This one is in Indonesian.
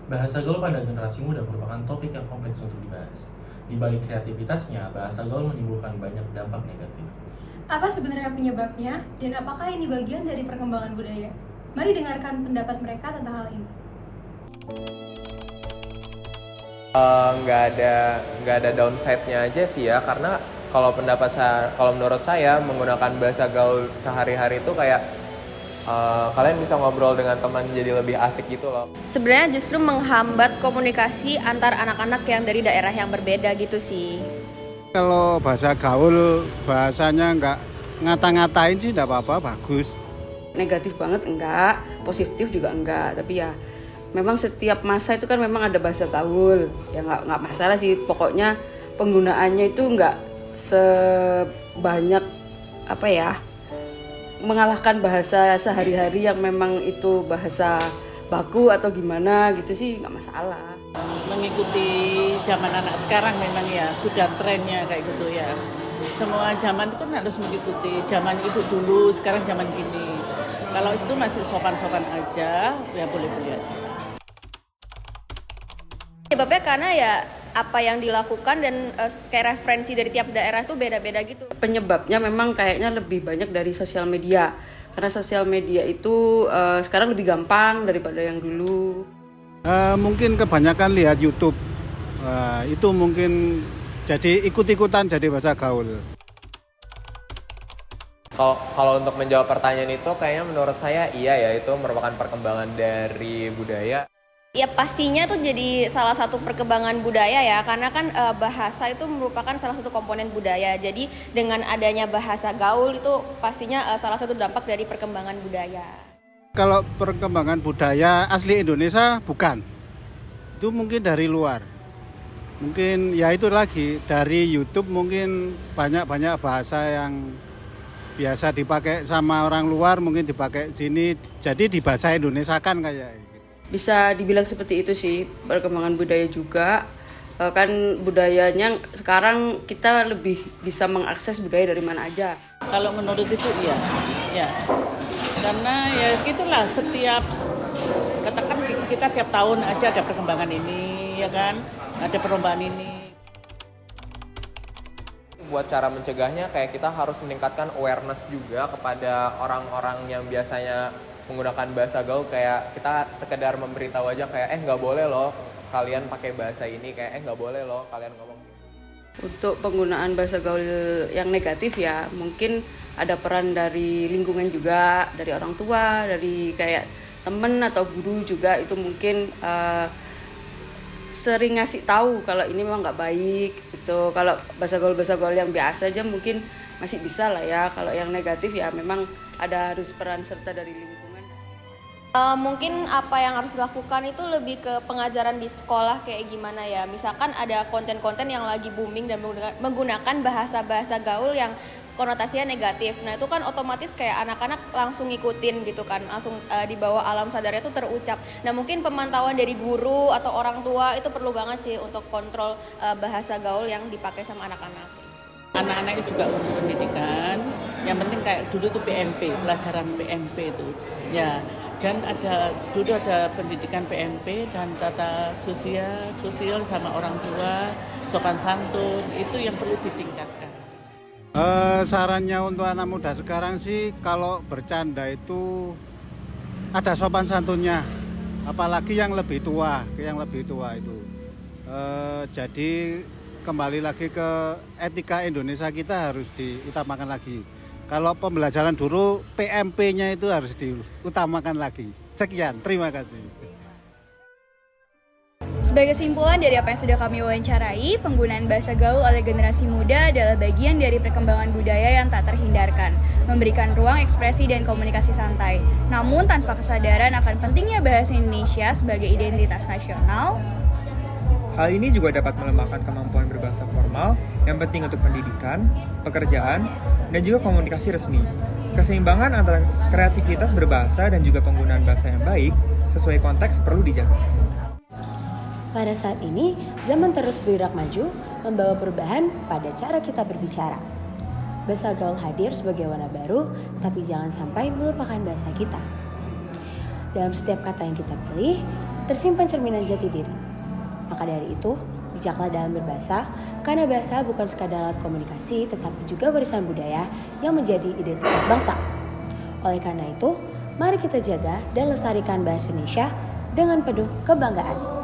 Bahasa gaul pada generasi muda merupakan topik yang kompleks untuk dibahas. Di balik kreativitasnya, bahasa gaul menimbulkan banyak dampak negatif. Apa sebenarnya penyebabnya dan apakah ini bagian dari perkembangan budaya? Mari dengarkan pendapat mereka tentang hal ini. Nggak ada downside-nya aja sih ya, karena kalau menurut saya menggunakan bahasa gaul sehari-hari itu kayak kalian bisa ngobrol dengan teman jadi lebih asik gitu loh. Sebenarnya justru menghambat komunikasi antar anak-anak yang dari daerah yang berbeda gitu sih. Kalau bahasa gaul, bahasanya nggak ngata-ngatain sih nggak apa-apa, bagus. Negatif banget enggak, positif juga enggak, tapi ya memang setiap masa itu kan memang ada bahasa gaul. Ya nggak masalah sih, pokoknya penggunaannya itu nggak sebanyak mengalahkan bahasa sehari-hari yang memang itu bahasa baku atau gimana gitu sih nggak masalah. Mengikuti zaman anak sekarang memang ya sudah trennya kayak gitu ya. Semua zaman itu kan harus mengikuti zaman ibu dulu, sekarang zaman gini. Kalau itu masih sopan-sopan aja, ya boleh-boleh aja. Sebabnya karena ya apa yang dilakukan dan kayak referensi dari tiap daerah tuh beda-beda gitu. Penyebabnya memang kayaknya lebih banyak dari sosial media. Karena sosial media itu sekarang lebih gampang daripada yang dulu. Mungkin kebanyakan lihat YouTube, itu mungkin jadi ikut-ikutan jadi bahasa gaul. Kalau untuk menjawab pertanyaan itu kayaknya menurut saya iya ya, itu merupakan perkembangan dari budaya. Ya pastinya tuh jadi salah satu perkembangan budaya ya, karena kan bahasa itu merupakan salah satu komponen budaya. Jadi dengan adanya bahasa gaul itu pastinya salah satu dampak dari perkembangan budaya. Kalau perkembangan budaya asli Indonesia bukan, itu mungkin dari luar. Mungkin ya itu lagi dari YouTube, mungkin banyak bahasa yang biasa dipakai sama orang luar mungkin dipakai sini, jadi di bahasa Indonesia kan kayak gitu. Bisa dibilang seperti itu sih, perkembangan budaya juga. Kan budayanya sekarang kita lebih bisa mengakses budaya dari mana aja. Kalau menurut itu iya, ya. Karena ya gitulah, setiap katakan kita tiap tahun aja ada perkembangan ini, ya kan, ada perlombaan ini. Buat cara mencegahnya kayak kita harus meningkatkan awareness juga kepada orang-orang yang biasanya menggunakan bahasa gaul, kayak kita sekedar memberitahu aja kayak nggak boleh loh kalian pakai bahasa ini, kayak nggak boleh loh kalian ngomong. Untuk penggunaan bahasa gaul yang negatif ya mungkin ada peran dari lingkungan juga, dari orang tua, dari kayak temen atau guru juga, itu mungkin sering ngasih tahu kalau ini memang nggak baik gitu. Kalau bahasa gaul yang biasa aja mungkin masih bisa lah ya. Kalau yang negatif ya memang harus peran serta dari lingkungan. Mungkin apa yang harus dilakukan itu lebih ke pengajaran di sekolah kayak gimana ya. Misalkan ada konten-konten yang lagi booming dan menggunakan bahasa-bahasa gaul yang konotasinya negatif. Nah itu kan otomatis kayak anak-anak langsung ngikutin gitu kan, langsung di bawah alam sadarnya itu terucap. Nah mungkin pemantauan dari guru atau orang tua itu perlu banget sih untuk kontrol bahasa gaul yang dipakai sama anak-anak. Anak-anak itu juga untuk pendidikan. Yang penting kayak dulu tuh PMP, pelajaran PMP itu. Ya, dan dulu ada pendidikan PMP dan tata sosial sama orang tua, sopan santun, itu yang perlu ditingkatkan. Sarannya untuk anak muda sekarang sih kalau bercanda itu ada sopan santunnya, apalagi yang lebih tua itu. Jadi kembali lagi ke etika Indonesia, kita harus diutamakan lagi. Kalau pembelajaran dulu PMP-nya itu harus diutamakan lagi. Sekian, terima kasih. Sebagai kesimpulan dari apa yang sudah kami wawancarai, penggunaan bahasa gaul oleh generasi muda adalah bagian dari perkembangan budaya yang tak terhindarkan, memberikan ruang ekspresi dan komunikasi santai. Namun tanpa kesadaran akan pentingnya bahasa Indonesia sebagai identitas nasional, hal ini juga dapat melemahkan kemampuan berbahasa formal yang penting untuk pendidikan, pekerjaan, dan juga komunikasi resmi. Keseimbangan antara kreativitas berbahasa dan juga penggunaan bahasa yang baik sesuai konteks perlu dijaga. Pada saat ini, zaman terus bergerak maju, membawa perubahan pada cara kita berbicara. Bahasa gaul hadir sebagai warna baru, tapi jangan sampai melupakan bahasa kita. Dalam setiap kata yang kita pilih, tersimpan cerminan jati diri. Maka dari itu, bijaklah dalam berbahasa, karena bahasa bukan sekadar alat komunikasi, tetapi juga warisan budaya yang menjadi identitas bangsa. Oleh karena itu, mari kita jaga dan lestarikan bahasa Indonesia dengan penuh kebanggaan.